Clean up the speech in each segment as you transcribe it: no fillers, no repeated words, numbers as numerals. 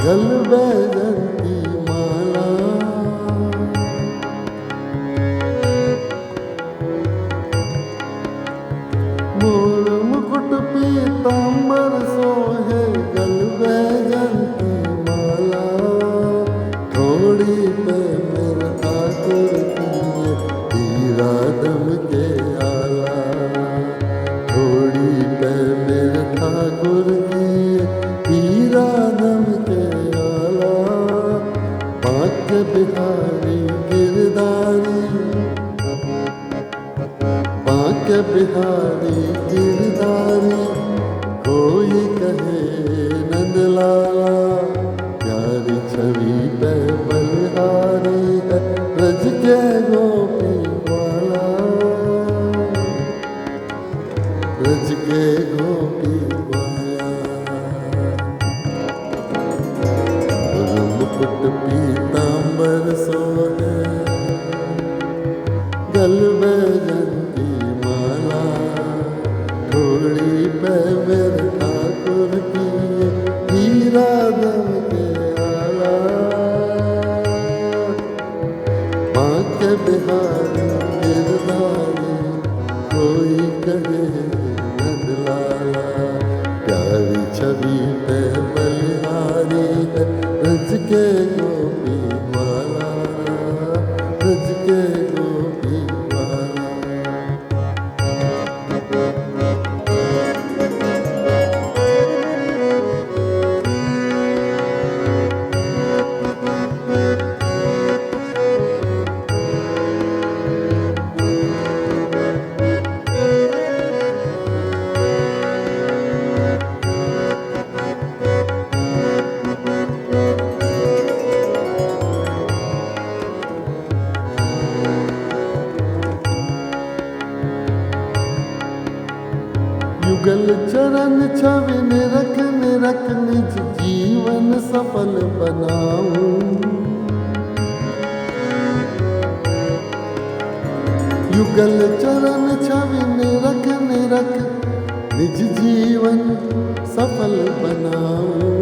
गल बैजंती माला। मोर मुकुट पीतांबर सोहे गल बैजंती माला। थोड़ी पे मेरे ठाकुर की हीरा दम के आला। थोड़ी पे मेरे ठाकुर की हीरा दम के आला। पाक बिहारी गिरधारी, पाक बिहारी गिरधारी। कोई कहे नंदलाला, प्यारी छवि पे बलिहारी है ब्रज के गोपी वाला। ब्रज के गोपी वाला। मुकुट पीतांबर सोहे गल बैजंती माला। थोड़ी पे मेरे ठाकुर की हीरा दम के आला। पाक बिहारी गिरधारी, कोई कहे नंदलाला। प्यारी छवि पे बलिहारी है ब्रज के गोपी वाला। ब्रज के गोपी वाला। युगल चरण छवि निरख निरख निज जीवन सफल बनाऊं। युगल चरण छवि निरख निरख निज जीवन सफल बनाऊं।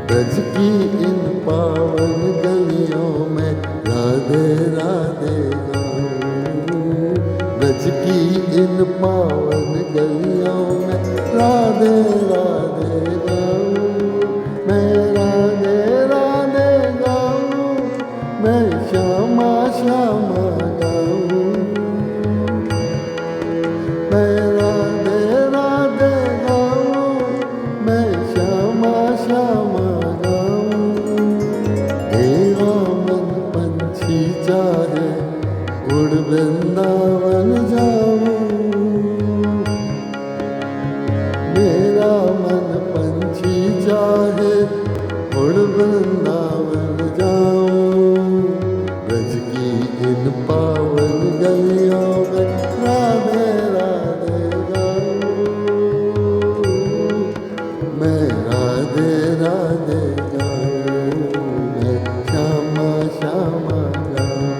ब्रज की इन पावन गलियों में राधे राधे गाऊं। ब्रज की इन पावन गलियों में राधे राधे गाऊं। मैं राधे राधे गाऊं, मैं श्यामा श्यामा गाऊं। मैं राधे राधे गाऊं, मैं श्यामा श्यामा गाऊं। मेरा मन पंछी चाहे उड़ वृंदावन जाऊं। मेरा मन पंछी चाहे उड़ वृंदावन जाऊं। ब्रज की इन पावन गलियों में राधे राधे गाऊं। मैं राधे राधे गाऊं, मैं श्यामा श्यामा गाऊं।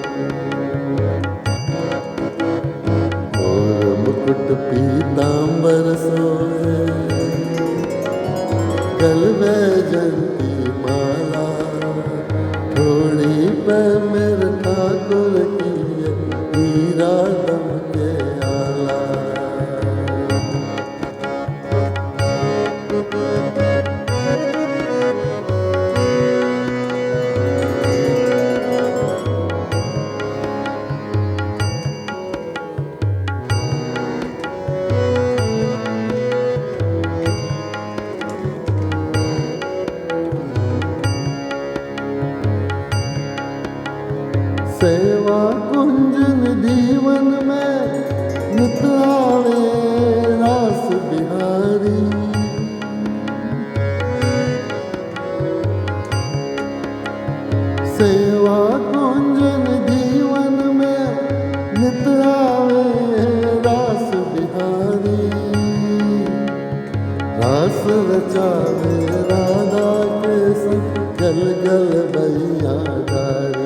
मोर मुकुट पीतांबर सोहे गल बैजंती माला। थोड़ी पे मेरे ठाकुर की हीरा दम के आला। सेवा कुंजन दीवन में नित आवे रास बिहारी। सेवा कुंजन दीवन में नित आवे रास बिहारी। रास रचावे राधा के संग गल गल बैया गारी।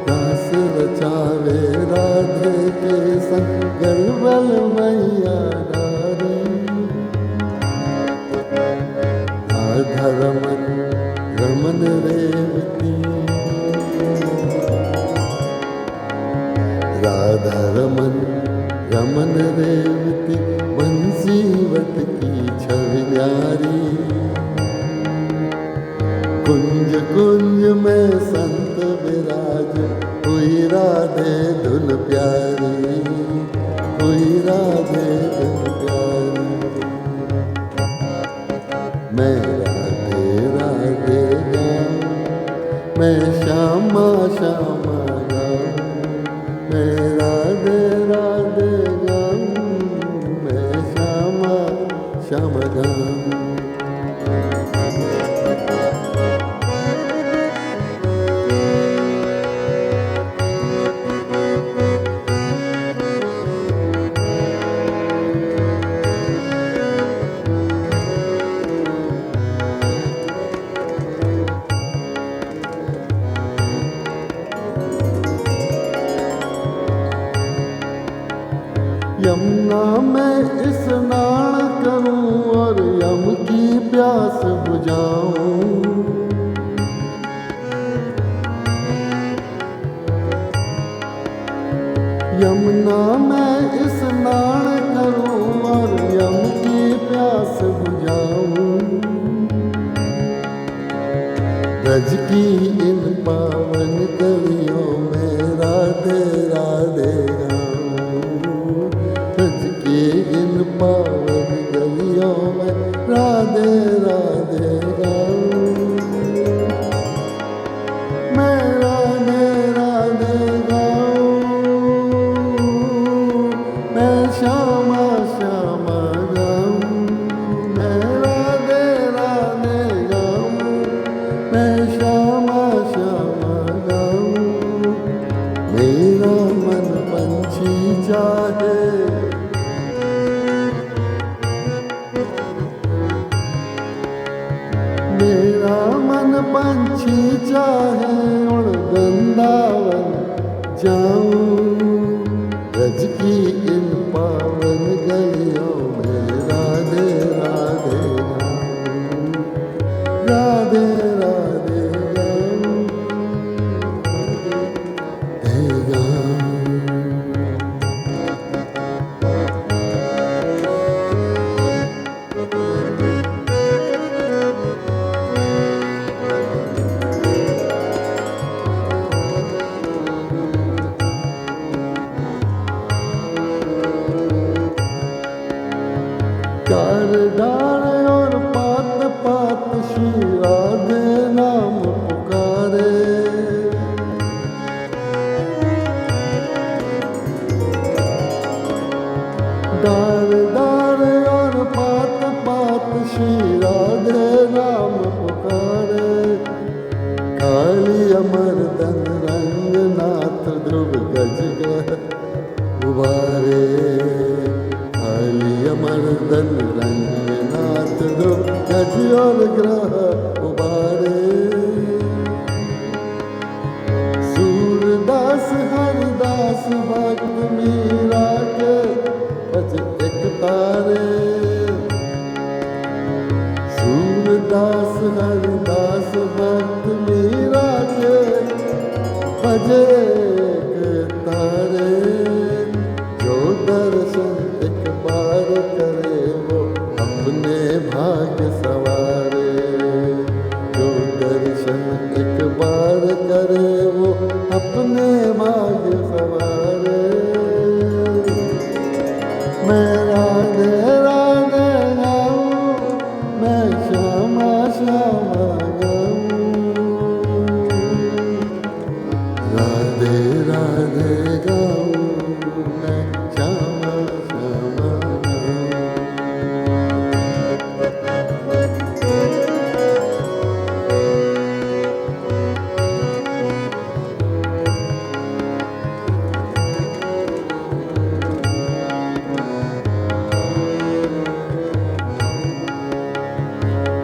रास रचावे राधे के संग गल गल बैया गारी। राधा रमन रमन रेवती, राधा रमन रमन रेवती, बंसी वट की छवि न्यारी। कुंज कुंज में संत विराज, हुई राधे धुन प्यारी, हुई राधे धुन प्यारी। मैं राधे राधे गाऊं, मैं श्यामा श्यामा गाऊं, मैं राधे राधे गाऊं, मैं श्यामा श्यामा गाऊं। यमुना में स्नान करूं और यम की प्यास बुझाऊं। यमुना में स्नान करूं और यम की प्यास बुझाऊं। ब्रज की इन पावन गलियों में राधे राधे गाऊं। ब्रज की इन पावन गलियों में राधे राधे गाऊं। मैं राधे राधे गाऊं, मैं श्यामा श्यामा गाऊं। मैं राधे राधे गाऊं, मैं श्यामा श्यामा गाऊं। मेरा मन पंछी चाहे, मेरा मन पंछी चाहे उड़ वृंदावन जाऊं। ब्रज की इन पावन गलियों में राधे राधे गाऊं, राधे राधे गाऊं, राधे गाऊं। डार डार और पात पात श्री राधे नाम पुकारे। डार डार और पात पात श्री राधे नाम पुकारे। काली अमरदन रंगनाथ ध्रुव गज उबारे। काली अमरदन रंगनाथ ध्रुव गज और ग्रह उबारे। सूरदास हरिदास भक्त मीरा के भज एक तारे। सूरदास हरिदास भक्त मीरा के भज एक तारे। जो दर्शन एक बार करे वो अपने भाग्य सवारे। जो दर्शन एक बार करे वो अपने भाग्य सवारे। मैं राधे राधे गाऊं, मैं श्यामा श्यामा गाऊं। राधे राधे गाऊं, मैं श्यामा श्यामा गाऊं।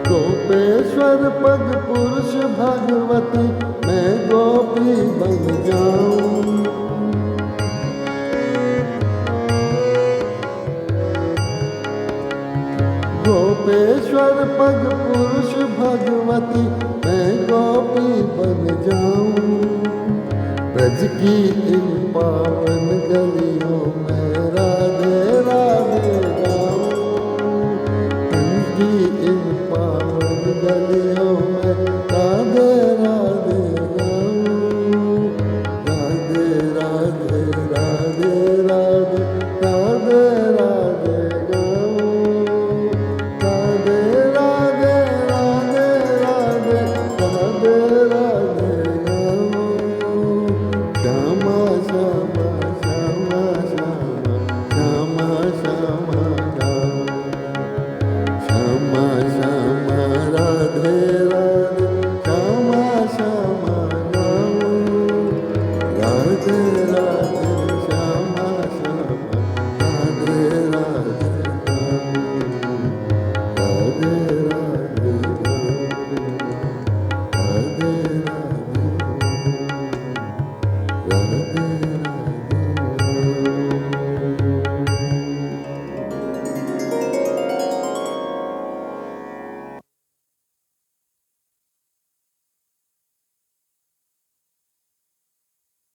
गोपेश्वर पग पुरुष भगवती, मैं गोपी बन जाऊं। गोप गोपेश्वर पग पुरुष भगवती मैं गोपी बन जाऊं। ब्रज की इन पावन गलियों में राधे राधे गाऊं। ब्रज की इन पावन गलियों